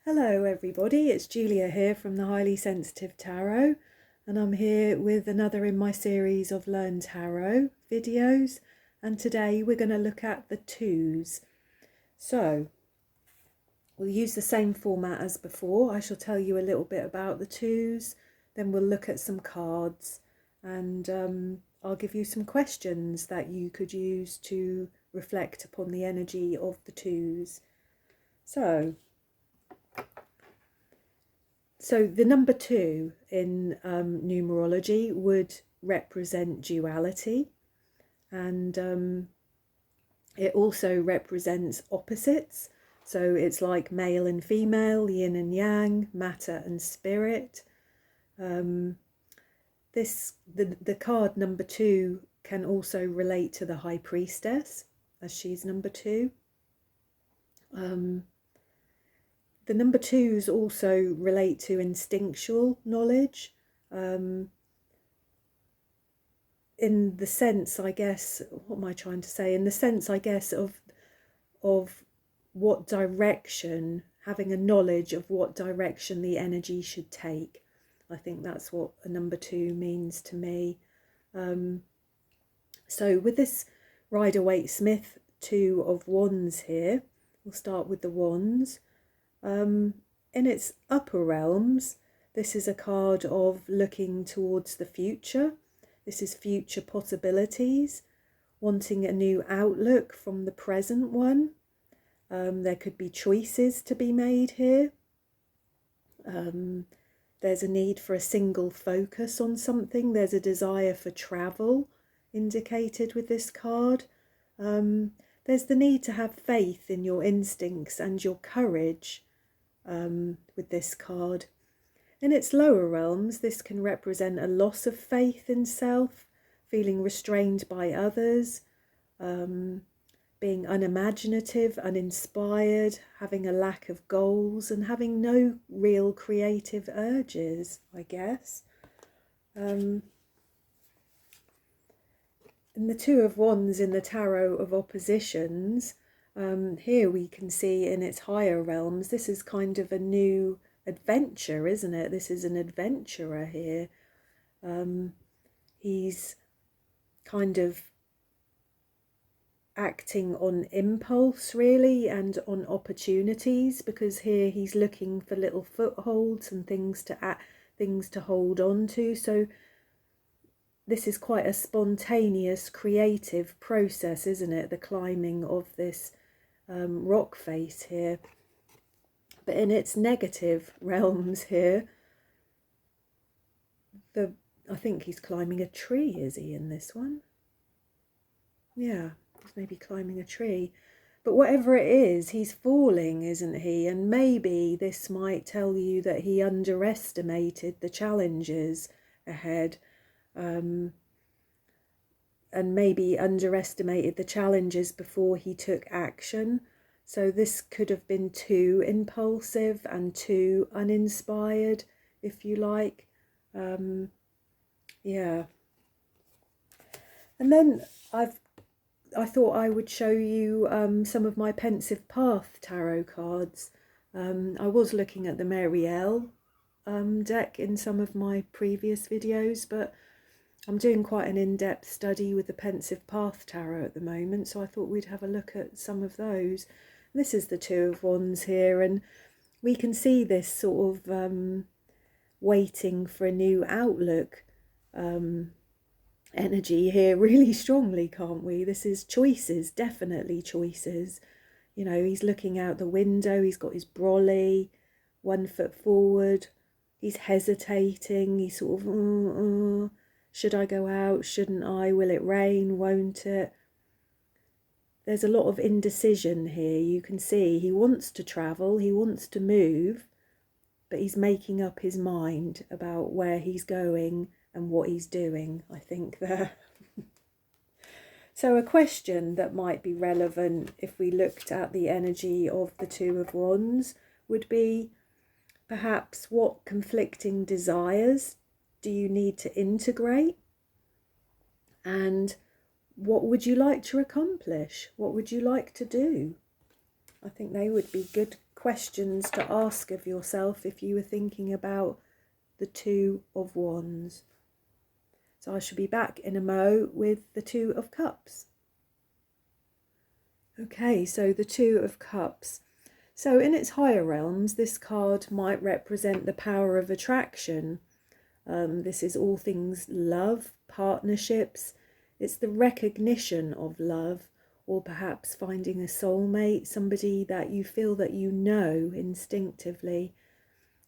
Hello everybody, it's Julia here from the Highly Sensitive Tarot, and I'm here with another in my series of Learn Tarot videos, and today we're going to look at the twos. So we'll use the same format as before. I shall tell you a little bit about the twos, then we'll look at some cards, and I'll give you some questions that you could use to reflect upon the energy of the twos. So the number 2 in numerology would represent duality, and it also represents opposites. So it's like male and female, yin and yang, matter and spirit. The card number 2 can also relate to the High Priestess, as she's number 2. The number 2s also relate to instinctual knowledge, in the sense, I guess, what am I trying to say? In the sense, I guess, of what direction, having a knowledge of what direction the energy should take. I think that's what a number 2 means to me. So with this Rider-Waite-Smith 2 of Wands here, we'll start with the Wands. In its upper realms, this is a card of looking towards the future. This is future possibilities, wanting a new outlook from the present one. There could be choices to be made here. There's a need for a single focus on something. There's a desire for travel indicated with this card. There's the need to have faith in your instincts and your courage. With this card. In its lower realms, this can represent a loss of faith in self, feeling restrained by others, being unimaginative, uninspired, having a lack of goals, and having no real creative urges, I guess. And the 2 of Wands in the Tarot of Oppositions, here we can see in its higher realms, this is kind of a new adventure, isn't it? This is an adventurer here. He's kind of acting on impulse, really, and on opportunities, because here he's looking for little footholds and things to hold on to. So this is quite a spontaneous, creative process, isn't it? The climbing of this rock face here. But in its negative realms here, I think he's climbing a tree, is he, in this one? Yeah, he's maybe climbing a tree. But whatever it is, he's falling, isn't he? And maybe this might tell you that he underestimated the challenges ahead. And maybe underestimated the challenges before he took action. So this could have been too impulsive and too uninspired, if you like. Yeah. And then I thought I would show you some of my Pensive Path tarot cards. I was looking at the Marielle deck in some of my previous videos, but I'm doing quite an in-depth study with the Pensive Path Tarot at the moment, so I thought we'd have a look at some of those. This is the 2 of Wands here, and we can see this sort of waiting for a new outlook energy here really strongly, can't we? This is choices, definitely choices. You know, he's looking out the window, he's got his brolly, 1 foot forward, he's hesitating, he's sort of, should I go out? Shouldn't I? Will it rain? Won't it? There's a lot of indecision here. You can see he wants to travel, he wants to move, but he's making up his mind about where he's going and what he's doing, I think, there. So a question that might be relevant if we looked at the energy of the 2 of Wands would be, perhaps, what conflicting desires do you need to integrate? And what would you like to accomplish? What would you like to do? I think they would be good questions to ask of yourself if you were thinking about the Two of Wands. So I shall be back in a mo with the Two of Cups. Okay, so the Two of Cups. So in its higher realms, this card might represent the power of attraction. This is all things love, partnerships. It's the recognition of love, or perhaps finding a soulmate, somebody that you feel that you know instinctively.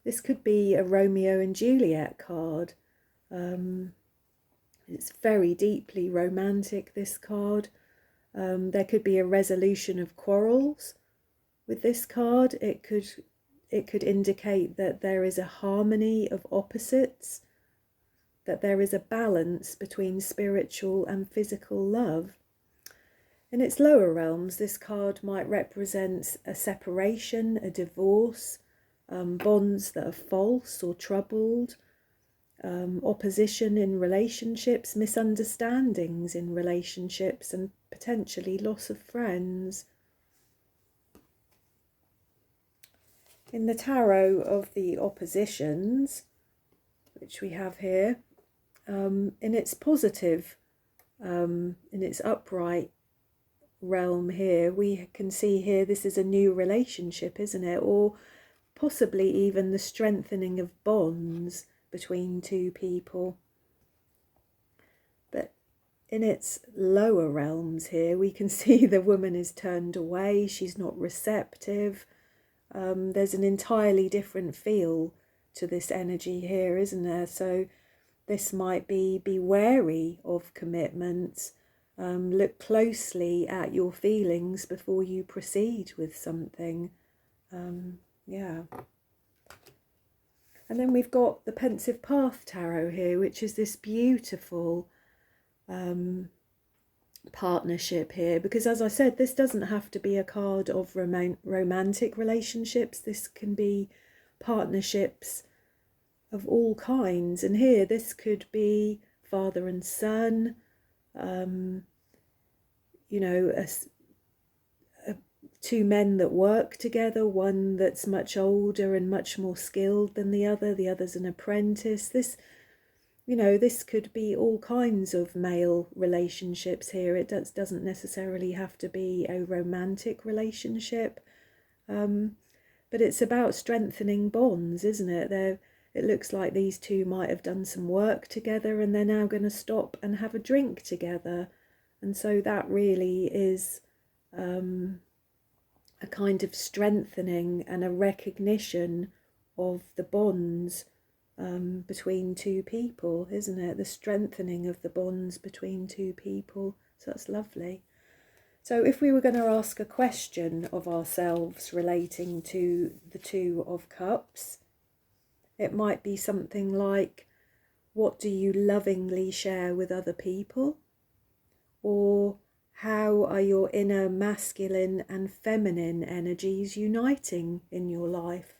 This could be a Romeo and Juliet card. It's very deeply romantic, this card. There could be a resolution of quarrels with this card. It could indicate that there is a harmony of opposites, that there is a balance between spiritual and physical love. In its lower realms, this card might represent a separation, a divorce, bonds that are false or troubled, opposition in relationships, misunderstandings in relationships, and potentially loss of friends. In the tarot of the oppositions, which we have here, in its positive, in its upright realm here, we can see here this is a new relationship, isn't it? Or possibly even the strengthening of bonds between two people. But in its lower realms here, we can see the woman is turned away, she's not receptive. There's an entirely different feel to this energy here, isn't there? So this might be wary of commitments. Look closely at your feelings before you proceed with something. Yeah. And then we've got the Pensive Path Tarot here, which is this beautiful partnership here. Because as I said, this doesn't have to be a card of romantic relationships. This can be partnerships of all kinds. And here, this could be father and son, you know, two men that work together, one that's much older and much more skilled than the other's an apprentice. This, you know, this could be all kinds of male relationships here. It doesn't necessarily have to be a romantic relationship, but it's about strengthening bonds, isn't it? It looks like these two might have done some work together and they're now going to stop and have a drink together. And so that really is a kind of strengthening and a recognition of the bonds between two people, isn't it? The strengthening of the bonds between two people. So that's lovely. So if we were going to ask a question of ourselves relating to the Two of Cups, it might be something like, what do you lovingly share with other people? Or how are your inner masculine and feminine energies uniting in your life?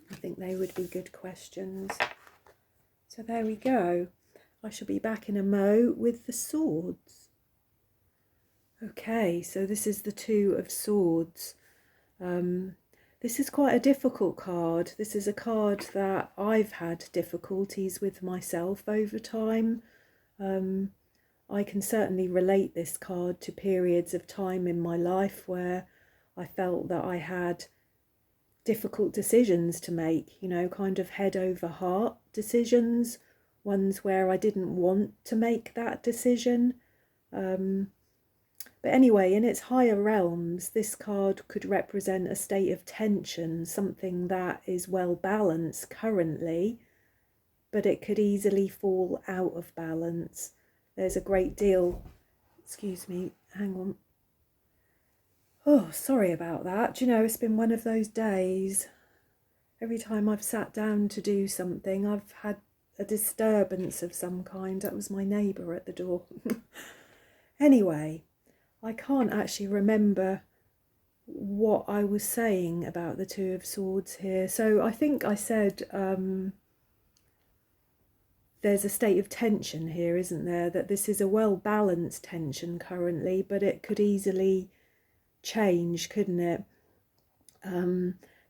I think they would be good questions. So there we go. I shall be back in a mo with the Swords. Okay, so this is the Two of Swords. This is quite a difficult card. This is a card that I've had difficulties with myself over time. I can certainly relate this card to periods of time in my life where I felt that I had difficult decisions to make, you know, kind of head over heart decisions, ones where I didn't want to make that decision. But anyway, in its higher realms, this card could represent a state of tension, something that is well balanced currently, but it could easily fall out of balance. There's a great deal, excuse me, hang on. Oh, sorry about that. Do you know, it's been one of those days. Every time I've sat down to do something, I've had a disturbance of some kind. That was my neighbour at the door. Anyway, I can't actually remember what I was saying about the Two of Swords here. So I think I said there's a state of tension here, isn't there? That this is a well-balanced tension currently, but it could easily change, couldn't it?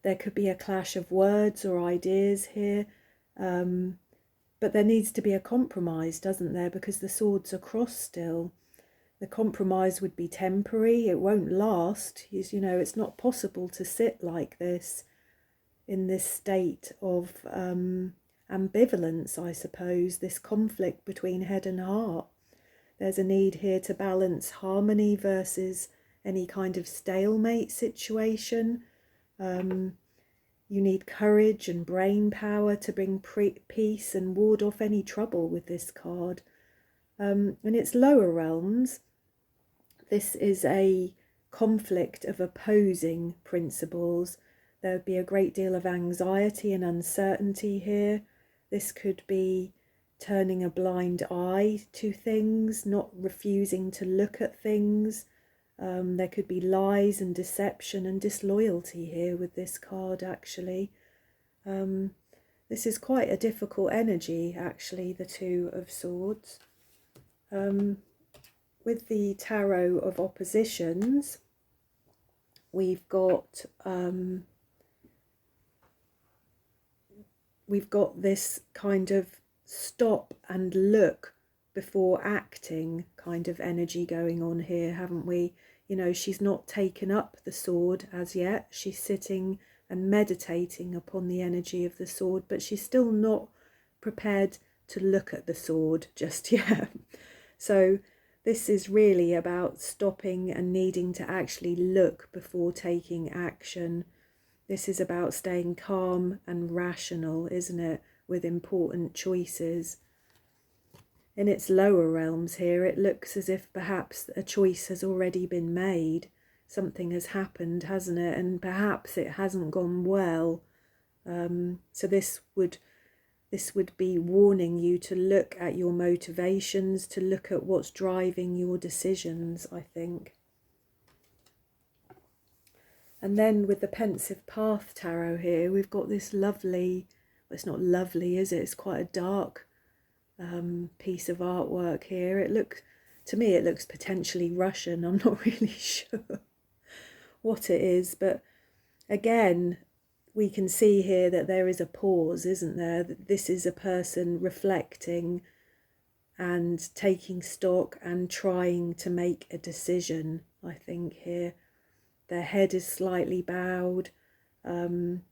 There could be a clash of words or ideas here, but there needs to be a compromise, doesn't there? Because the swords are crossed still. The compromise would be temporary. It won't last. You know, it's not possible to sit like this in this state of ambivalence, I suppose, this conflict between head and heart. There's a need here to balance harmony versus any kind of stalemate situation. You need courage and brain power to bring peace and ward off any trouble with this card. In its lower realms, this is a conflict of opposing principles. There would be a great deal of anxiety and uncertainty here. This could be turning a blind eye to things, not refusing to look at things. There could be lies and deception and disloyalty here with this card, actually. This is quite a difficult energy, actually, the Two of Swords. With the Tarot of Oppositions, we've got this kind of stop and look before acting kind of energy going on here, haven't we? You know, she's not taken up the sword as yet. She's sitting and meditating upon the energy of the sword, but she's still not prepared to look at the sword just yet. So this is really about stopping and needing to actually look before taking action. This is about staying calm and rational, isn't it, with important choices. In its lower realms here, it looks as if perhaps a choice has already been made. Something has happened, hasn't it? And perhaps it hasn't gone well. So this would be warning you to look at your motivations, to look at what's driving your decisions, I think. And then with the Pensive Path Tarot here, we've got this lovely, well, it's not lovely, is it? It's quite a dark piece of artwork here. To me, it looks potentially Russian. I'm not really sure what it is, but again, we can see here that there is a pause, isn't there? That this is a person reflecting and taking stock and trying to make a decision, I think, here. Their head is slightly bowed. They're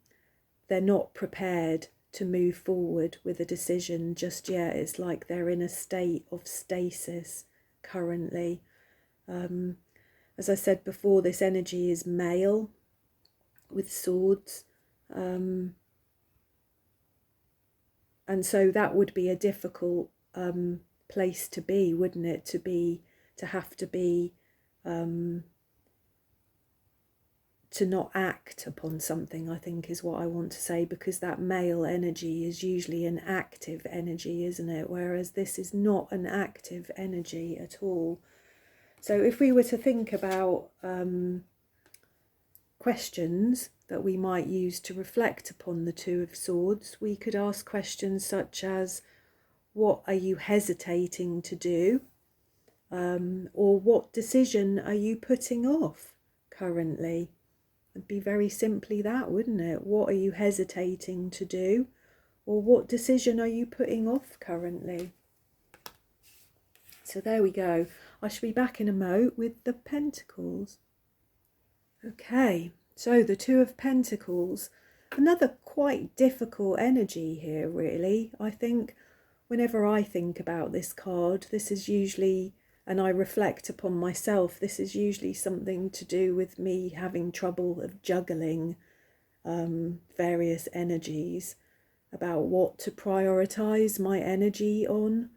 not prepared to move forward with a decision just yet. It's like they're in a state of stasis currently. As I said before, this energy is male with swords. And so that would be a difficult place to be, wouldn't it? To have to be to not act upon something, I think is what I want to say, because that male energy is usually an active energy, isn't it? Whereas this is not an active energy at all. So if we were to think about questions that we might use to reflect upon the Two of Swords, we could ask questions such as, what are you hesitating to do? Or what decision are you putting off currently? It'd be very simply that, wouldn't it? What are you hesitating to do? Or what decision are you putting off currently? So there we go. I shall be back in a mo with the Pentacles. Okay, so the Two of Pentacles. Another quite difficult energy here, really. I think whenever I think about this card, this is usually, and I reflect upon myself, this is usually something to do with me having trouble of juggling various energies, about what to prioritize my energy on.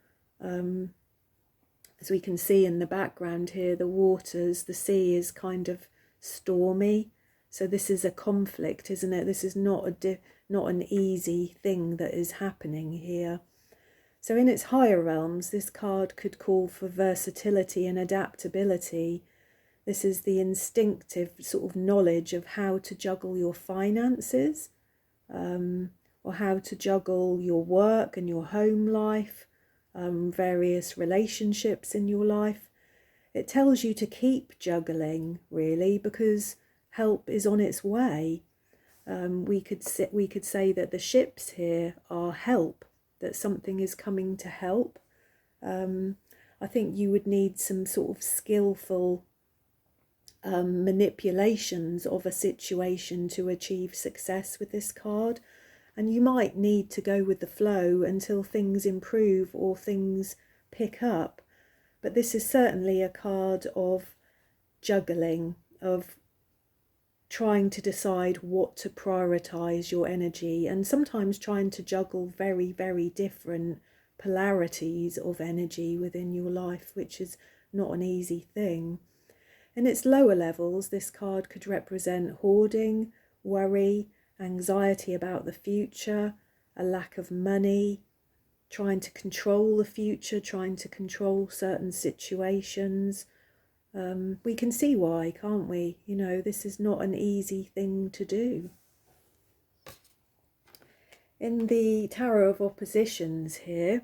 As we can see in the background here, the waters, the sea is kind of stormy. So this is a conflict, isn't it? This is not an easy thing that is happening here. So in its higher realms, this card could call for versatility and adaptability. This is the instinctive sort of knowledge of how to juggle your finances, or how to juggle your work and your home life, various relationships in your life. It tells you to keep juggling, really, because help is on its way. We could say that the ships here are help, that something is coming to help. I think you would need some sort of skillful manipulations of a situation to achieve success with this card. And you might need to go with the flow until things improve or things pick up. But this is certainly a card of juggling, of trying to decide what to prioritize your energy, and sometimes trying to juggle very, very different polarities of energy within your life, which is not an easy thing. In its lower levels, this card could represent hoarding, worry, anxiety about the future, a lack of money, trying to control the future, trying to control certain situations. We can see why, can't we? You know, this is not an easy thing to do. In the Tarot of Oppositions here,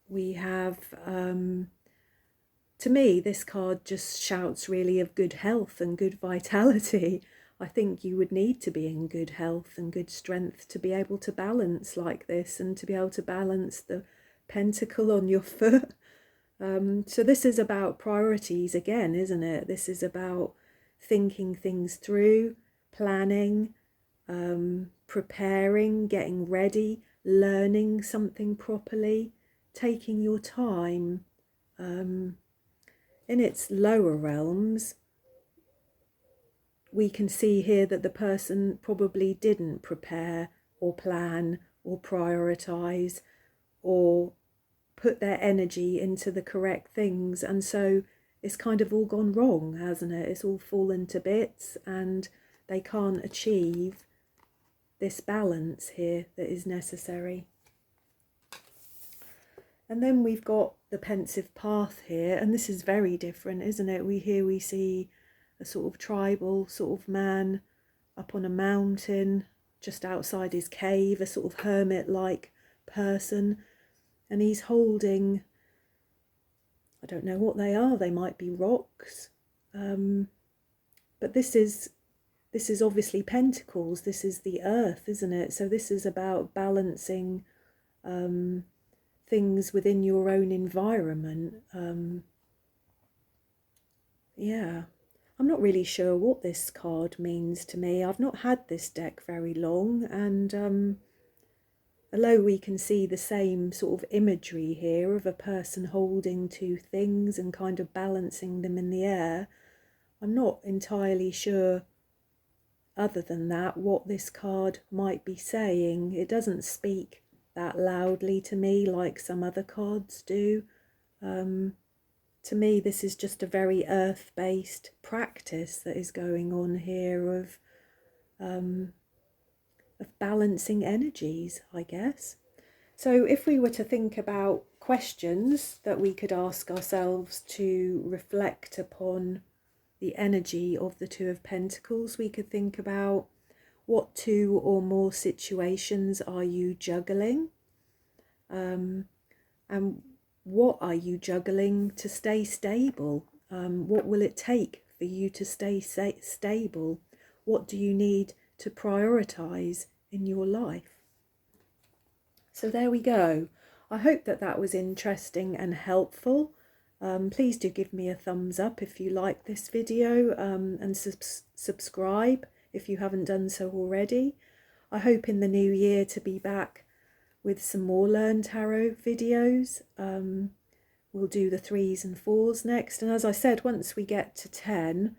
we have, to me, this card just shouts really of good health and good vitality. I think you would need to be in good health and good strength to be able to balance like this, and to be able to balance the pentacle on your foot. So this is about priorities again, isn't it? This is about thinking things through, planning, preparing, getting ready, learning something properly, taking your time. In its lower realms, we can see here that the person probably didn't prepare or plan or prioritize or put their energy into the correct things, and so it's kind of all gone wrong, hasn't it? It's all fallen to bits, and they can't achieve this balance here that is necessary. And then we've got the pensive path here, and this is very different, isn't it? We see a sort of tribal sort of man up on a mountain just outside his cave, a sort of hermit-like person, and he's holding, I don't know what they are, they might be rocks, but this is obviously Pentacles, this is the earth, isn't it? So this is about balancing things within your own environment. Yeah, I'm not really sure what this card means to me. I've not had this deck very long, and although we can see the same sort of imagery here of a person holding two things and kind of balancing them in the air, I'm not entirely sure, other than that, what this card might be saying. It doesn't speak that loudly to me like some other cards do. To me, this is just a very earth-based practice that is going on here of balancing energies, I guess. So if we were to think about questions that we could ask ourselves to reflect upon the energy of the Two of Pentacles, we could think about, what two or more situations are you juggling? And what are you juggling to stay stable? What will it take for you to stay stable? What do you need to prioritize in your life? So there we go. I hope that that was interesting and helpful. Please do give me a thumbs up if you like this video, and subscribe if you haven't done so already. I hope in the new year to be back with some more Learn Tarot videos. We'll do the 3s and 4s next, and as I said, once we get to 10,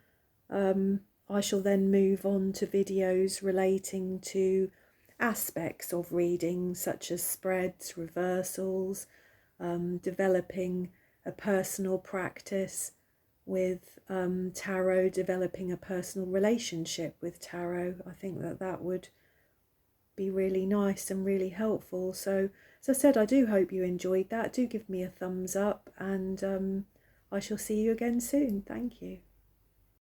I shall then move on to videos relating to aspects of reading, such as spreads, reversals, developing a personal practice with tarot, developing a personal relationship with tarot. I think that that would be really nice and really helpful. So as I said, I do hope you enjoyed that. Do give me a thumbs up, and I shall see you again soon. Thank you.